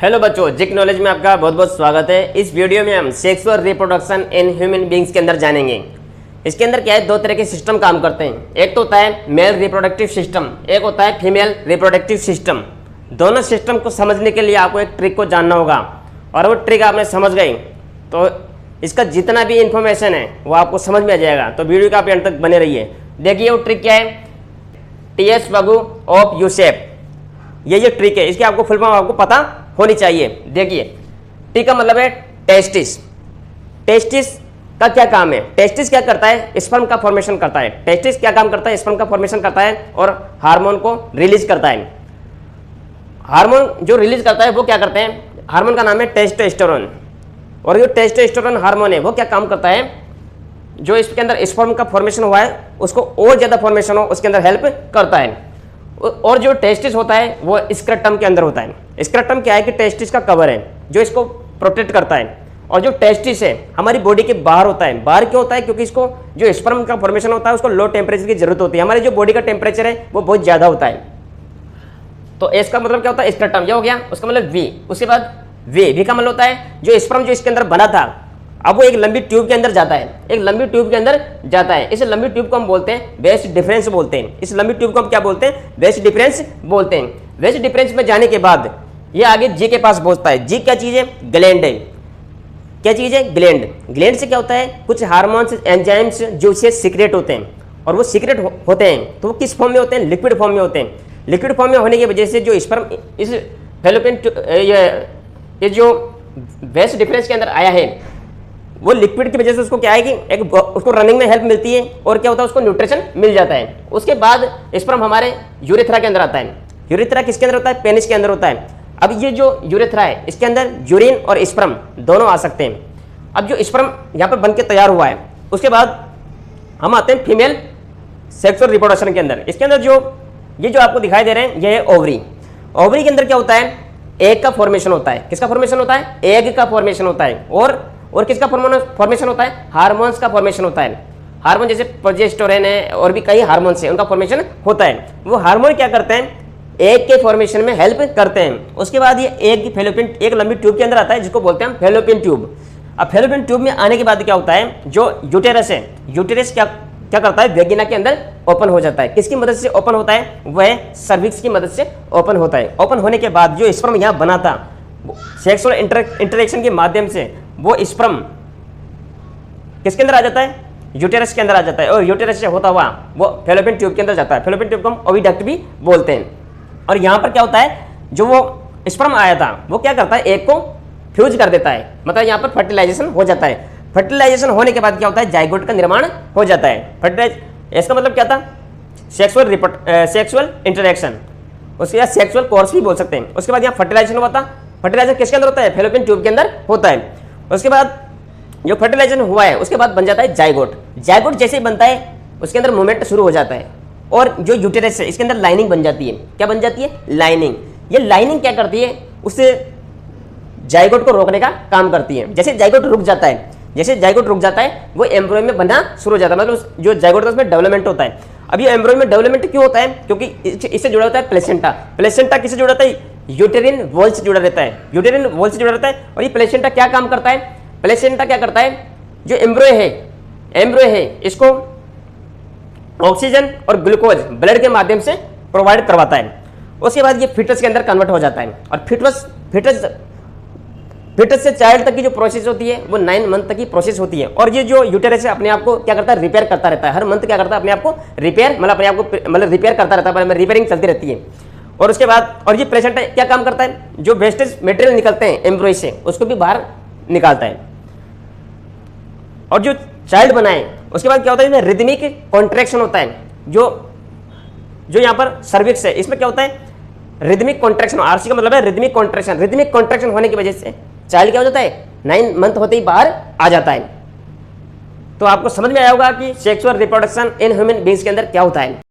Hello बच्चों, जिक knowledge में आपका बहुत बहुत स्वागत है। इस वीडियो में हम sexual reproduction in human beings के अंदर जानेंगे। इसके अंदर क्या है, दो तरह के सिस्टम काम करते हैं। एक तो होता है मेल रिप्रोडक्टिव सिस्टम, एक होता है फीमेल रिप्रोडक्टिव सिस्टम। दोनों सिस्टम को समझने के लिए आपको एक ट्रिक को जानना होगा, और वो ट्रिक आपने समझ गई तो इसका जितना भी इंफॉर्मेशन है वो आपको समझ में आ जाएगा। तो वीडियो का आप एंड तक बने रहिए। देखिए वो ट्रिक क्या है, टीएस बगू ऑफ यूसेफ, ये ट्रिक है। इसकी आपको फुल फॉर्म आपको पता होनी चाहिए। देखिए टी का मतलब है टेस्टिस। टेस्टिस का क्या काम है? टेस्टिस क्या करता है? स्पर्म का फॉर्मेशन करता है। टेस्टिस क्या काम करता है? स्पर्म का फॉर्मेशन करता है और हार्मोन को रिलीज करता है। हार्मोन जो रिलीज करता है वो क्या करते हैं? हार्मोन का नाम है टेस्टोस्टेरोन। और जो टेस्टोस्टेरोन हार्मोन है वो क्या काम करता है? जो इसके अंदर स्पर्म का फॉर्मेशन हुआ है उसको और ज्यादा फॉर्मेशन हो उसके अंदर हेल्प करता है। और जो टेस्टिस होता है वो स्क्रैटम के अंदर होता है। स्क्रैटम क्या है कि टेस्टिस का कवर है जो इसको प्रोटेक्ट करता है। और जो टेस्टिस है हमारी बॉडी के बाहर होता है। बाहर क्यों होता है? क्योंकि इसको जो स्पर्म का फॉर्मेशन होता है उसको लो टेम्परेचर की जरूरत होती है। हमारी जो बॉडी का टेम्परेचर है वो बहुत ज्यादा होता है। तो एस का मतलब क्या होता है? स्क्रैटम। ये हो गया उसका मतलब वी। उसके बाद वी का मतलब होता है जो स्पर्म जो इसके अंदर बना था अब वो एक लंबी ट्यूब के अंदर जाता है। एक लंबी ट्यूब के अंदर जाता है। इस लंबी ट्यूब को हम बोलते हैं वेस्ट डिफरेंस बोलते हैं। इस लंबी ट्यूब को हम क्या बोलते हैं? वेस्ट डिफरेंस बोलते हैं। वेस्ट डिफरेंस में जाने के बाद ये आगे जी के पास पहुंचता है। जी क्या चीज है? ग्लैंड है। क्या चीज है? ग्लैंड। ग्लैंड से क्या होता है? कुछ हार्मोन्स एंजाइम्स जो से सीक्रेट होते हैं, और वो सीक्रेट होते हैं तो वो किस फॉर्म में होते हैं? लिक्विड फॉर्म में होते हैं। लिक्विड फॉर्म में होने की वजह से जो स्पर्म इस फैलोपियन ये जो वेस्ट डिफरेंस के अंदर आया है वो लिक्विड की वजह से उसको क्या है कि एक उसको रनिंग में हेल्प मिलती है, और क्या होता है उसको न्यूट्रिशन मिल जाता है। उसके बाद स्पर्म हमारे यूरेथ्रा के अंदर आता है। यूरेथ्रा किसके अंदर होता है? पेनिस के अंदर होता है। अब ये जो यूरेथ्रा है इसके अंदर यूरिन और स्पर्म दोनों आ सकते हैं। अब जो स्पर्म यहाँ पर बन के तैयार हुआ है उसके बाद हम आते हैं फीमेल सेक्सुअल रिप्रोडक्शन के अंदर। इसके अंदर ये जो आपको दिखाई दे रहे हैं ये है ओवरी। ओवरी के अंदर क्या होता है? एग का फॉर्मेशन होता है। किसका फॉर्मेशन होता है? एग का फॉर्मेशन होता है। और किसका फॉर्मेशन होता है? हार्मोन्स का फॉर्मेशन होता है। हार्मोन जैसे प्रोजेस्टेरोन है और भी कई हार्मोन्स हैं, उनका फॉर्मेशन होता है। वो हार्मोन क्या करते हैं? एग के फॉर्मेशन में हेल्प करते हैं। उसके बाद ये एग फैलोपियन एक लंबी ट्यूब के अंदर आता है जिसको बोलते हैं हम फैलोपियन ट्यूब। अब फैलोपियन ट्यूब में आने के बाद क्या होता है? जो यूटेरस है, यूटेरस क्या करता है? वेगिना के अंदर ओपन हो जाता है। किसकी मदद से ओपन होता है? वह सर्विक्स की मदद से ओपन होता है। ओपन होने के बाद जो स्पर्म यहाँ बना था सेक्सुअल इंटरेक्शन के माध्यम से वो स्पर्म किसके अंदर आ जाता है? यूटेरस के अंदर आ जाता है। और यूटेरस से होता हुआ वो फैलोपियन ट्यूब के अंदर जाता है। फैलोपियन ट्यूब को हम ओविडक्ट भी बोलते हैं। और यहाँ पर क्या होता है? जो वो स्पर्म आया था वो क्या करता है? एग को फ्यूज कर देता है, मतलब यहाँ पर फर्टिलाइजेशन हो जाता है। फर्टिलाइजेशन होने के बाद क्या होता है? जाइगोट का निर्माण हो जाता है। इसका मतलब क्या था? सेक्सुअल इंटरेक्शन, उसके बाद सेक्सुअल कोर्स भी बोल सकते हैं। उसके बाद यहाँ फर्टिलाइजेशन हुआ था। फर्टिलाइजेशन किसके अंदर होता है? फैलोपियन ट्यूब के अंदर होता है। उसके बाद जो फर्टिलाइजेशन हुआ है उसके बाद बन जाता है जाइगोट। जाइगोट जैसे ही बनता है उसके अंदर मूवमेंट शुरू हो जाता है, और जो यूटेरस है इसके अंदर लाइनिंग बन जाती है। क्या बन जाती है? लाइनिंग। ये लाइनिंग क्या करती है? उससे जाइगोट को रोकने का काम करती है। जैसे जाइगोट रुक जाता है वो एम्ब्रियो में बनना शुरू हो जाता है, मतलब जो जाइगोट है उसमें डेवलपमेंट होता है। अब ये एम्ब्रियो में डेवलपमेंट क्यों होता है? क्योंकि इससे जुड़ा होता है प्लेसेंटा। प्लेसेंटा किससे जुड़ा रहता है? यूटेरिन वॉल से जुड़ा रहता है। यूटेरिन वॉल से जुड़ा रहता है। और ये प्लेसेंटा क्या काम करता है? प्लेसेंटा क्या करता है? जो एम्ब्रियो है इसको ऑक्सीजन और ग्लूकोज ब्लड के माध्यम से प्रोवाइड करवाता है। उसके बाद ये फिटस के अंदर कन्वर्ट हो जाता है। और फिटस से चाइल्ड तक की जो प्रोसेस होती है वो 9 मंथ तक की प्रोसेस होती है। और ये जो यूटेरस है अपने आप को क्या करता है? रिपेयर करता रहता है। हर मंथ क्या करता है? अपने आप को रिपेयर रिपेयर करता रहता है, रिपेयरिंग चलती रहती है। और उसके बाद और ये प्लेसेंटा क्या काम करता है? जो वेस्टेज मटेरियल निकलते हैं एम्ब्रियो से उसको भी बाहर निकालता है। और जो चाइल्ड बनाए उसके बाद क्या होता है? रिदमिक कॉन्ट्रैक्शन होता है। जो यहाँ पर सर्विक्स है इसमें क्या होता है? Rhythmic contraction. आरसी का मतलब है रिदमिक कॉन्ट्रैक्शन। रिदमिक कॉन्ट्रैक्शन होने की वजह से चाइल्ड क्या हो जाता है? 9 मंथ होते ही बाहर आ जाता है। तो आपको समझ में आया होगा कि sexual reproduction in human beings के अंदर क्या होता है।